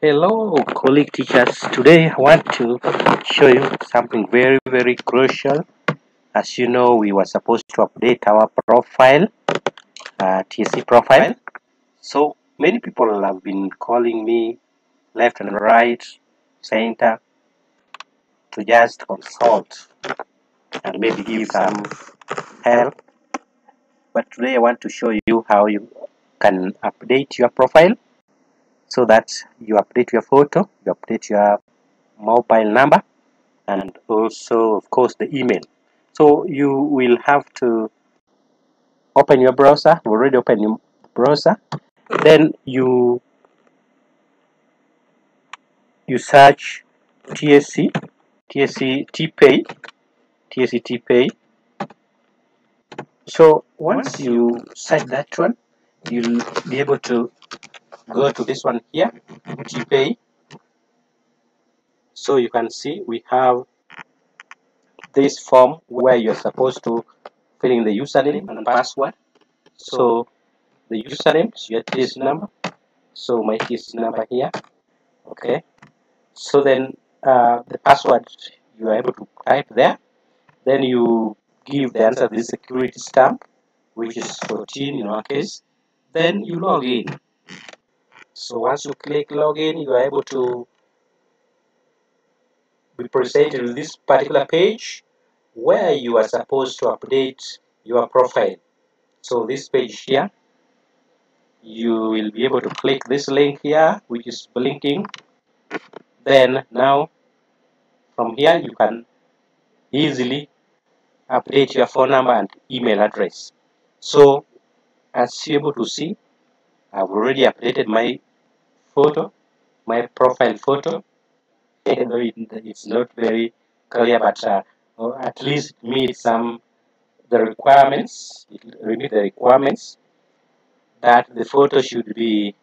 Hello, colleague teachers. Today I want to show you something very crucial. As you know, we were supposed to update our profile, TSC profile. So many people have been calling me left and right, center to just consult and maybe give some help. But today I want to show you how you can update your profile so that you update your photo, you update your mobile number, and also of course the email. So you will have to open your browser. Already open your browser, then you search TSC TPay. So once you search that one, you'll be able to go to this one here, TPay. So you can see we have this form where you're supposed to fill in the username and password. So the username is your TSC number. So my TSC number here. Okay. So then the password you are able to type there. Then you give the answer to the security stamp, which is 14 in our case. Then you log in. So once you click login, you are able to be presented with this particular page where you are supposed to update your profile. So this page here, you will be able to click this link here, which is blinking. Then now from here you can easily update your phone number and email address. So as you're able to see, I've already updated my photo, my profile photo. Though it's not very clear, but or at least meet the requirements. It meet the requirements that the photo should be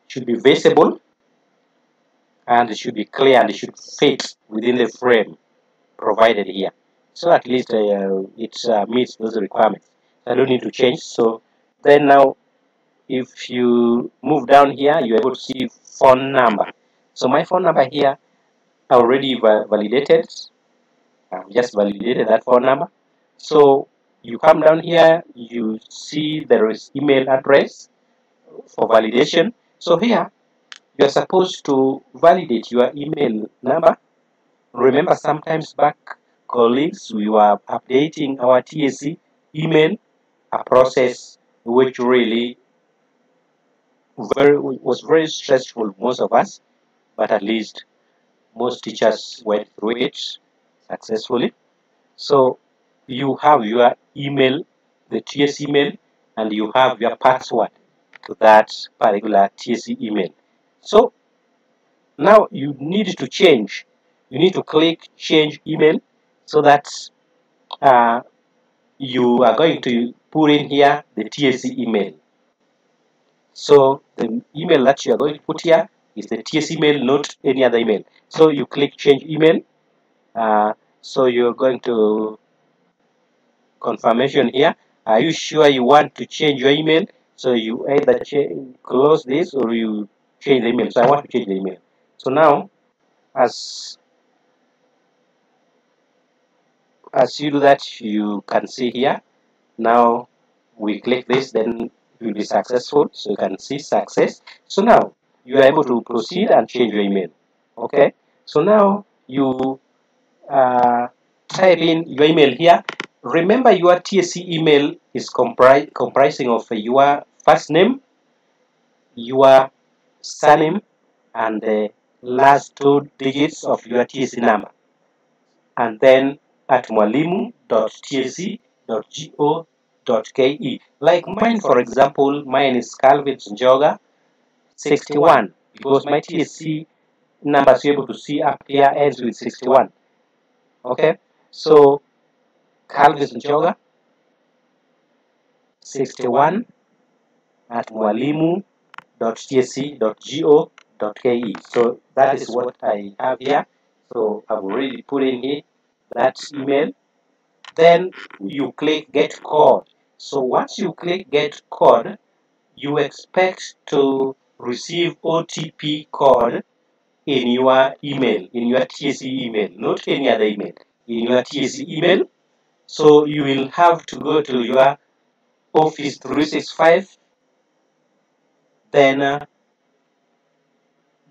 visible, and it should be clear, and it should fit within the frame provided here. So at least it meets those requirements. I don't need to change. So then now, if you move down here, you're able to see phone number. So my phone number here, I already validated. I've just validated that phone number. So you come down here, you see there is email address for validation. So here, you're supposed to validate your email number. Remember, sometimes back, colleagues, we were updating our TSC email, a process which really was very stressful, most of us, but at least most teachers went through it successfully. So you have your email, the TSC email, and you have your password to that particular TSC email. So now you need to change. You need to click change email so that you are going to put in here the TSC email. So the email that you are going to put here is the TSC email, not any other email. So you click change email. So you're going to confirmation here. Are you sure you want to change your email? So you either close this or you change the email. So I want to change the email. So now, as you do that, you can see here. Now we click this, then it will be successful. So you can see success. So now you are able to proceed and change your email. Okay. So now you type in your email here. Remember, your TSC email is comprising of your first name, your surname, and the last 2 digits of your TSC number, and then at mwalimu.tsc.go.ke. Like mine, for example, mine is Calvin Njoga 61, because my TSC numbers you're able to see up here ends with 61. Okay, so Calvin Njoga 61 at mwalimu.tsc.go.ke. So that is what I have here. So I've already put in here that email. Then you click get code. So once you click get code, you expect to receive OTP code in your email, in your TSC email, not any other email, in your TSC email. So you will have to go to your Office 365, then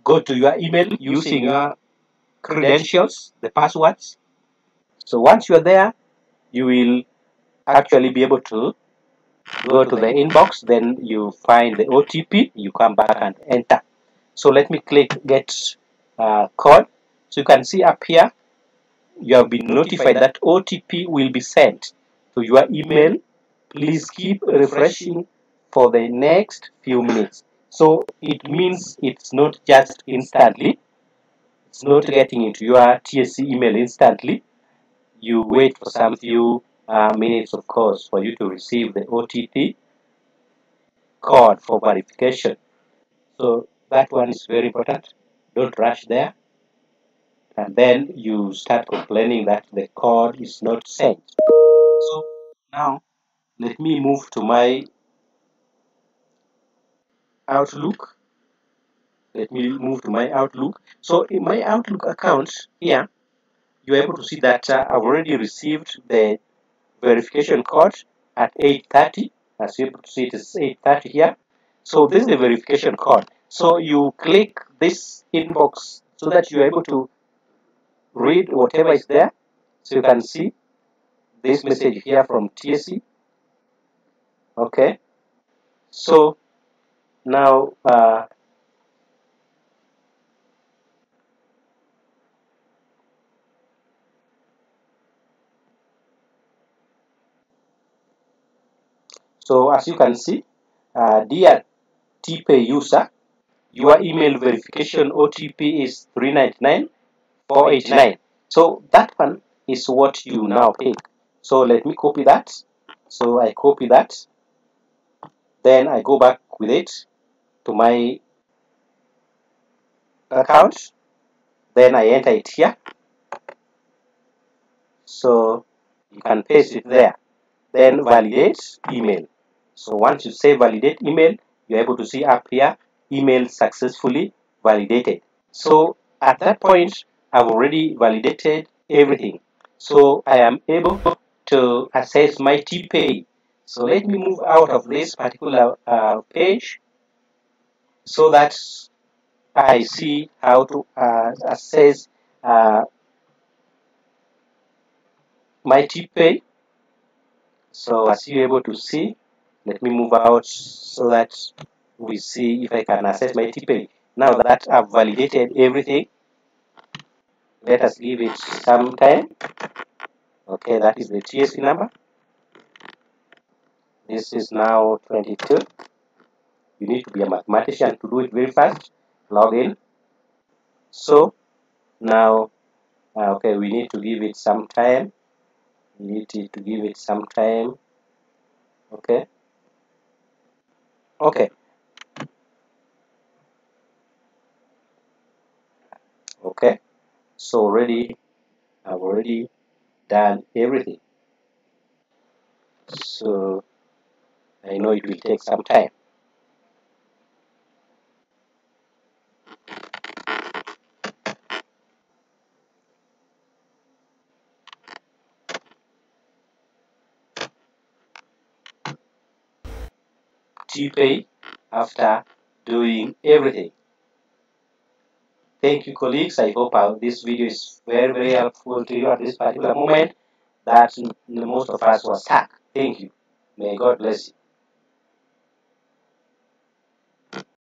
go to your email using your credentials, the passwords. So once you're there, you will actually be able to go to the inbox, then you find the OTP, you come back and enter. So let me click get code. So you can see up here, you have been notified that OTP will be sent to your email. Please keep refreshing for the next few minutes. So it means it's not just instantly, it's not getting into your TSC email instantly. You wait for some few minutes, of course, for you to receive the OTP code for verification. So that one is very important. Don't rush there. And then you start complaining that the code is not sent. So now let me move to my Outlook. Let me move to my Outlook. So in my Outlook account here, you're able to see that I've already received the verification code at 8:30. As you're able to see, it is 8:30 here. So this is the verification code. So you click this inbox so that you're able to read whatever is there. So you can see this message here from TSC. Okay. So now so as you can see, dear TPay user, your email verification OTP is 399,489. So that one is what you now pick. So let me copy that. So I copy that. Then I go back with it to my account. Then I enter it here. So you can paste it there. Then validate email. So once you say validate email, you're able to see up here, email successfully validated. So at that point, I've already validated everything. So I am able to access my TPay. So let me move out of this particular page so that I see how to access my TPay. So as you're able to see, let me move out so that we see if I can access my TPay. Now that I've validated everything, let us give it some time. Okay, that is the TSC number. This is now 22. You need to be a mathematician to do it very fast. Log in. So now, okay, we need to give it some time. We need to give it some time. Okay. Okay. Okay. So I've already done everything. So I know it will take some time. TPay after doing everything. Thank you, colleagues. I hope this video is very helpful to you at this particular moment that most of us were stuck. Thank you. May God bless you.